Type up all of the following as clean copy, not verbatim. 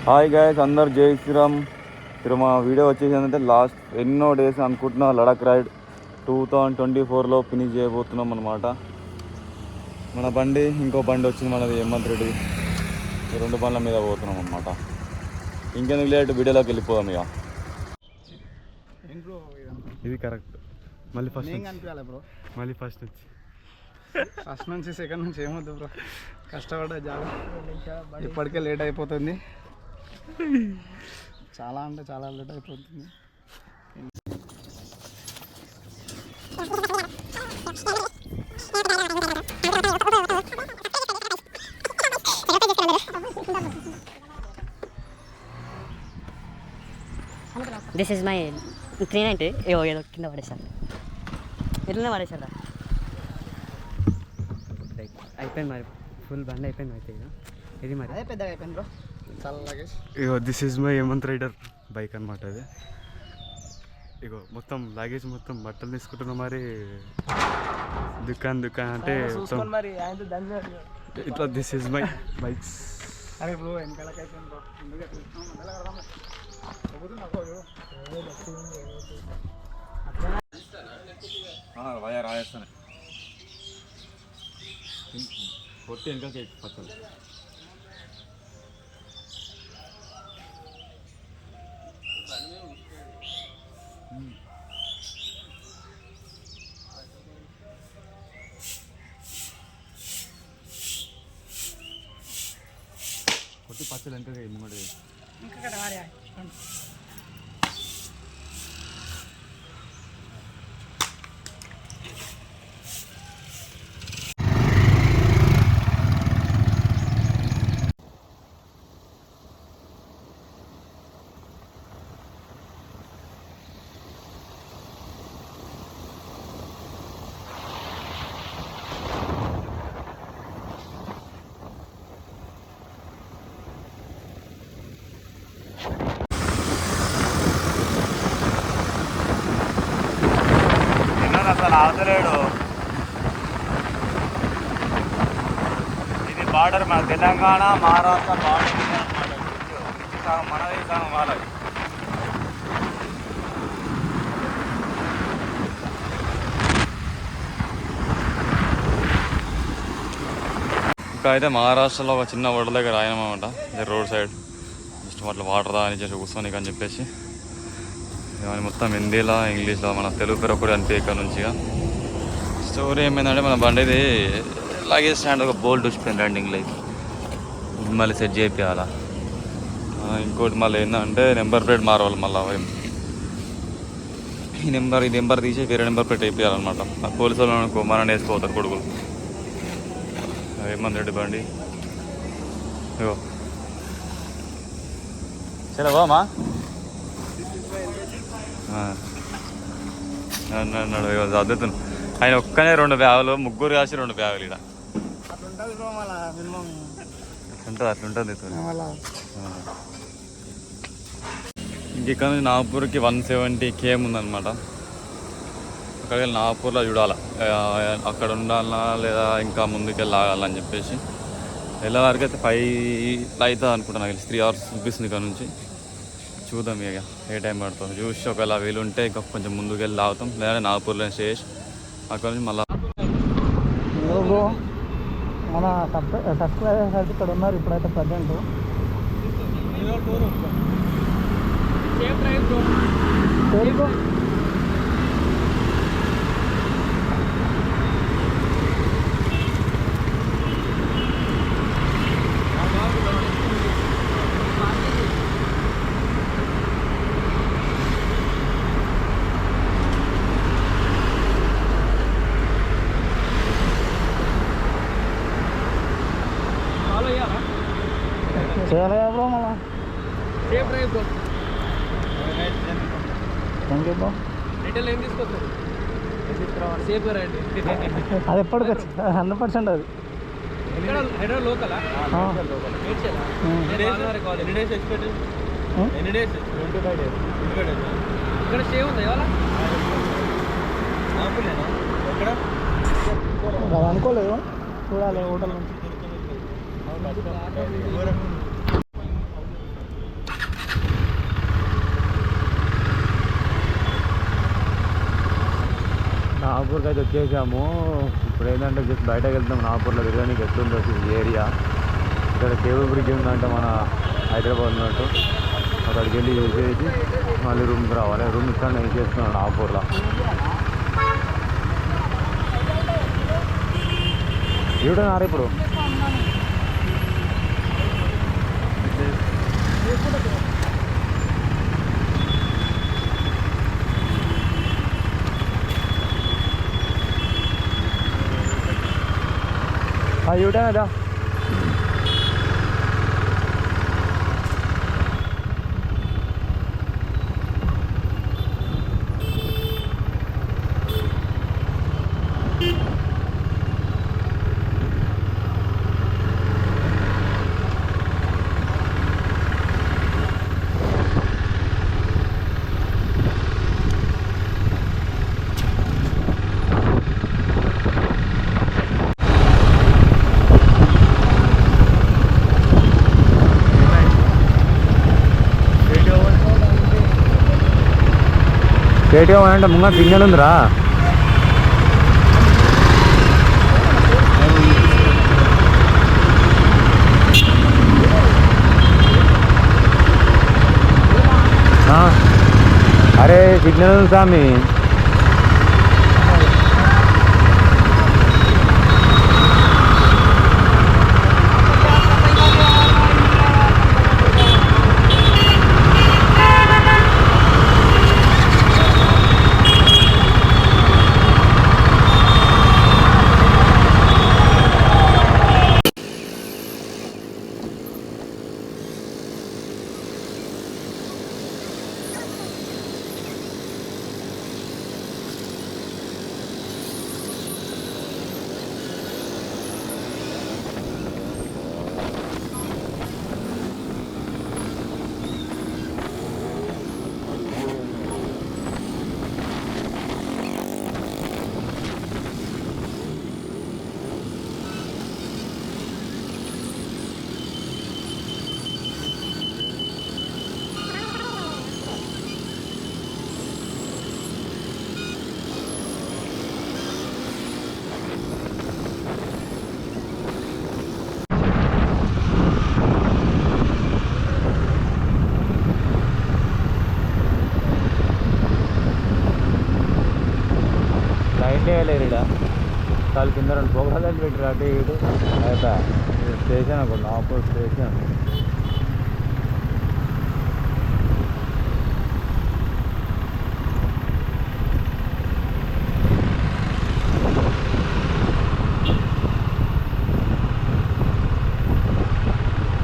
Hi guys, అందరు జై శ్రీరామ్. ఇక్కడ మా వీడియో వచ్చేసి ఏంటంటే లాస్ట్ ఎన్నో డేస్ అనుకుంటున్నా లడాక్ రైడ్ 2024లో ఫినిష్ చేయబోతున్నాం అనమాట. మన బండి ఇంకో బండి వచ్చింది, మనది హేమంత్ రెడ్డి. ఈ రెండు బండ్ల మీద పోతున్నాం అనమాట. ఇంకెందుకు లేట్, వీడియోలోకి వెళ్ళిపోదాం ఇక. ఇది కరెక్ట్. మళ్ళీ ఫస్ట్ అనిపించాలి బ్రో, మళ్ళీ ఫస్ట్ నుంచి సెకండ్ నుంచి ఏమొద్దు బ్రో. కష్టపడ్డా చాలా, ఇప్పటికే లేట్ అయిపోతుంది. చాలా అంటే చాలా లేట్ అయిపోతుంది. This is my 390. ఏదో కింద పడేసాను, ఎట్లనే పడేసారా. అయిపోయింది మరి, ఫుల్ బండి అయిపోయింది. అయితే ఇది మరి అదే పెద్దగా అయిపోయింది బ్రో. చాలా లగేజ్. ఇగో this is my Hemanth rider bike అనమాట. అది ఇగో మొత్తం లగేజ్, మొత్తం బట్టలు తీసుకుంటున్నాం. మరి దుకాన్ అంటే మరి ఇట్లా దిస్ ఈజ్ మై బైక్స్. అరే బ్రో వెనకాలకి అయిపోయింది బ్రో. రాజేస్తాను కొట్టి ఇంకా కేక్ పచ్చలు. కొట్టి పచ్చలు ఎంత అయింది మరి. అసలు ఆగలేడు. ఇది బార్డర్, మన తెలంగాణ మహారాష్ట్ర బార్డర్ అనమాట. మనది సగం వాళ్ళది. ఇంకా అయితే మహారాష్ట్రలో ఒక చిన్న ఓడ దగ్గర ఆయనమాట, రోడ్ సైడ్ జస్ట్ అట్లా వాటర్ అని చేసి కూర్చొని అని చెప్పేసి. ఇవన్నీ మొత్తం హిందీలో ఇంగ్లీష్లో, మన తెలుగు పేరు ఒకటి అనిపి ఇక్కడ నుంచి. స్టోరీ ఏమైందంటే, మన బండిది లగేజ్ స్టాండ్ ఒక బోల్ట్ వచ్చిపోయింది రన్నింగ్ లైక్, మళ్ళీ సెట్ చేయాల. ఇంకోటి మళ్ళీ ఏంటంటే నెంబర్ ప్లేట్ మారవాలి. మళ్ళీ ఈ నెంబర్ తీసి వేరే నెంబర్ ప్లేట్ వేయాలన్నమాట. పోలీసు వాళ్ళు మన వేసుకోతారు కొడుకులు. హేమంత్ రెడ్డి బండి ఇగో. చలవామా అన్నాడు చదువుతాను. ఆయన ఒక్కనే 2 బ్యాగులు, ముగ్గురు కాసి 2 బ్యాగులు. ఇక్కడ అట్లుంటుంది. ఇంకెక్కడ నుంచి నాగపూర్కి 170 km ఉందన్నమాట. అక్కడికి వెళ్ళి నాగపూర్లో చూడాలి, అక్కడ ఉండాలన్నా లేదా ఇంకా ముందుకెళ్ళి ఆగాలని చెప్పేసి. వెళ్ళే వరకు అయితే 5 అవుతుంది అనుకుంటా. నాకు 3 hours చూపిస్తుంది ఇక్కడ నుంచి. చూద్దాం ఇక ఏ టైం పడుతుంది చూసి, ఒకవేళ వీలు ఉంటే ఇంకా కొంచెం ముందుకు వెళ్ళి ఆగుతాం, లేదంటే నాగపూర్లో స్టే చేసి అక్కడ నుంచి మళ్ళీ. మన సబ్స్క్రైబర్స్ అయితే ఇక్కడ ఉన్నారు ఇప్పుడైతే ప్రజెంట్. చేయాలి బ్రో. మళ్ళా థ్యాంక్ యూ బ్రో. అది ఎప్పటికి వచ్చి 100% అది. అనుకోలేదు, చూడాలి హోటల్ నుంచి. నాగపూర్కి అయితే వచ్చేసాము. ఇప్పుడు ఏంటంటే జస్ట్ బయటకు వెళ్తాం. నాగపూర్లో తిరగడానికి ఎట్లుందో ఈ ఏరియా. ఇక్కడ కేబుల్ బ్రిడ్జ్ ఉందంటే మన హైదరాబాద్ ఉన్నట్టు. అక్కడికి వెళ్ళి చూసేసి మళ్ళీ రూమ్కి రావాలి. రూమ్ ఇక్కడ నేను చేస్తున్నాను నాగపూర్లో. ఏడున్నారు ఇప్పుడు యూటర్న్ అదా కేటీఎం అంటే ముంగ సిగ్నల్ ఉందిరా. అరే సిగ్నల్ ఉంది స్వామి. లేరుడా చాలా కింద 2 ప్రోగ్రాలు పెట్టారు. అటు ఇటు అయితే స్టేషన్ అనుకోండి, నాగపూర్ స్టేషన్.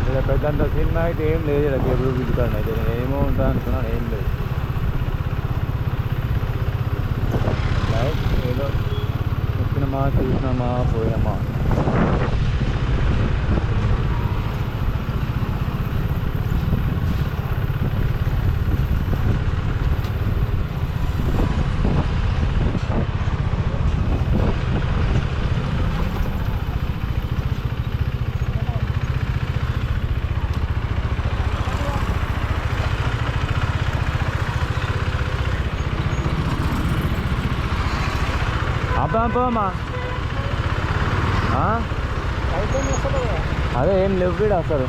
ఇక్కడ పెద్దంత సినిమా అయితే ఏం లేదు. ఇక్కడ కేబుల్ బ్రిడ్జ్ కాడ అయితే నేను ఏమో ఉంటాను అనుకున్నాను, ఏం లేదు. ఏదో వచ్చినమా చూసినామా పోయినామా. అమ్మా అదే ఏం లేవు వీడు అసలు.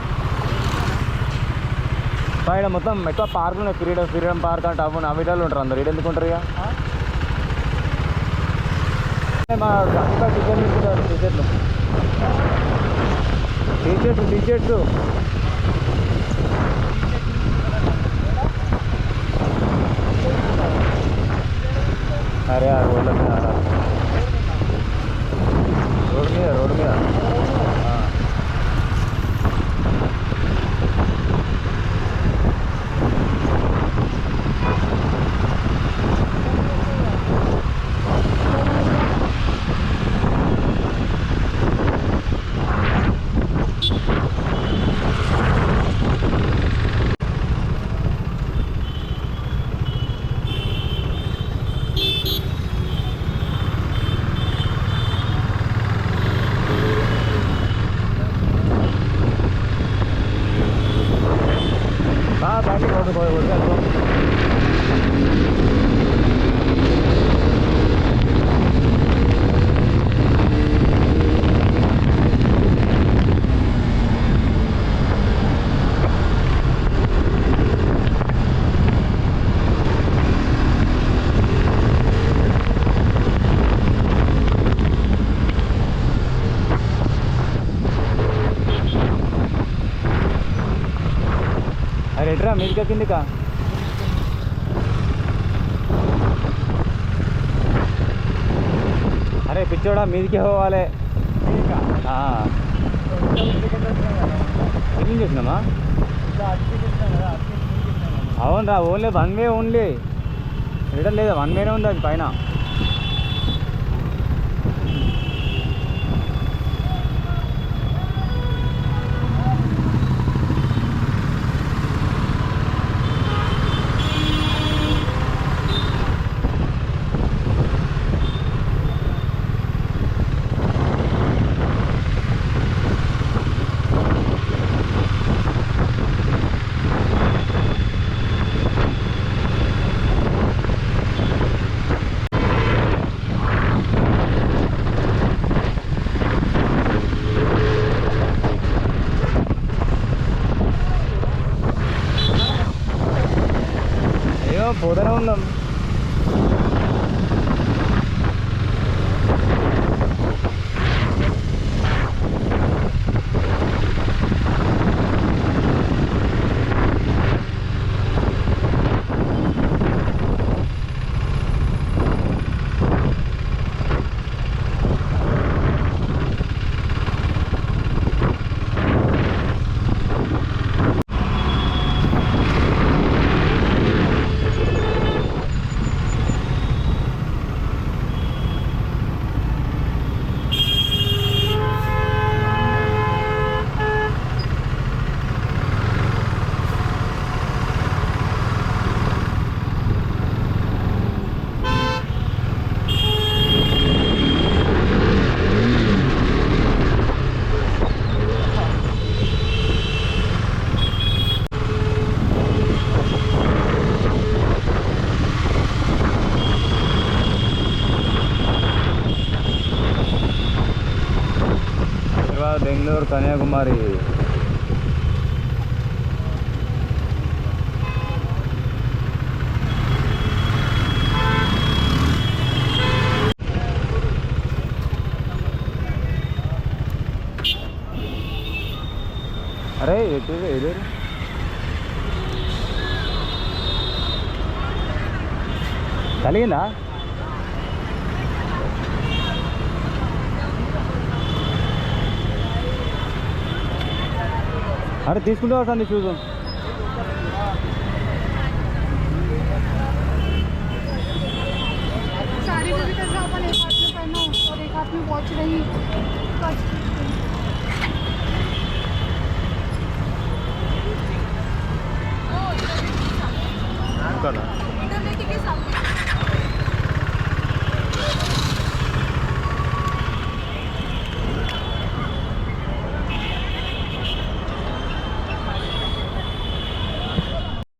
బయట మొత్తం ఎక్కువ పార్కులు ఉన్నాయి. ఫ్రీడమ్ పార్క్ అంటే అవిటాలు ఉంటారు అందరు. ఇటు ఎందుకు ఉంటారు? ఇక మా టీషర్ట్లు అరే రోడ్ల మీద రోడ్డు మీద మరి ఎట్రా మీదికా కిందికా? అరే పిచ్చోడా మీదికి పోవాలి. ఏం చేసినామా? అవునరా, only one way, only return లేదా, వన్ వేనే ఉంది అది పైన. పోతూనే ఉన్నాం. బెంగళూరు కన్యాకుమారి. అరే ఎటు ఏదో కలిగిందా? అరే తీసుకుంటే వస్తుంది షూస్.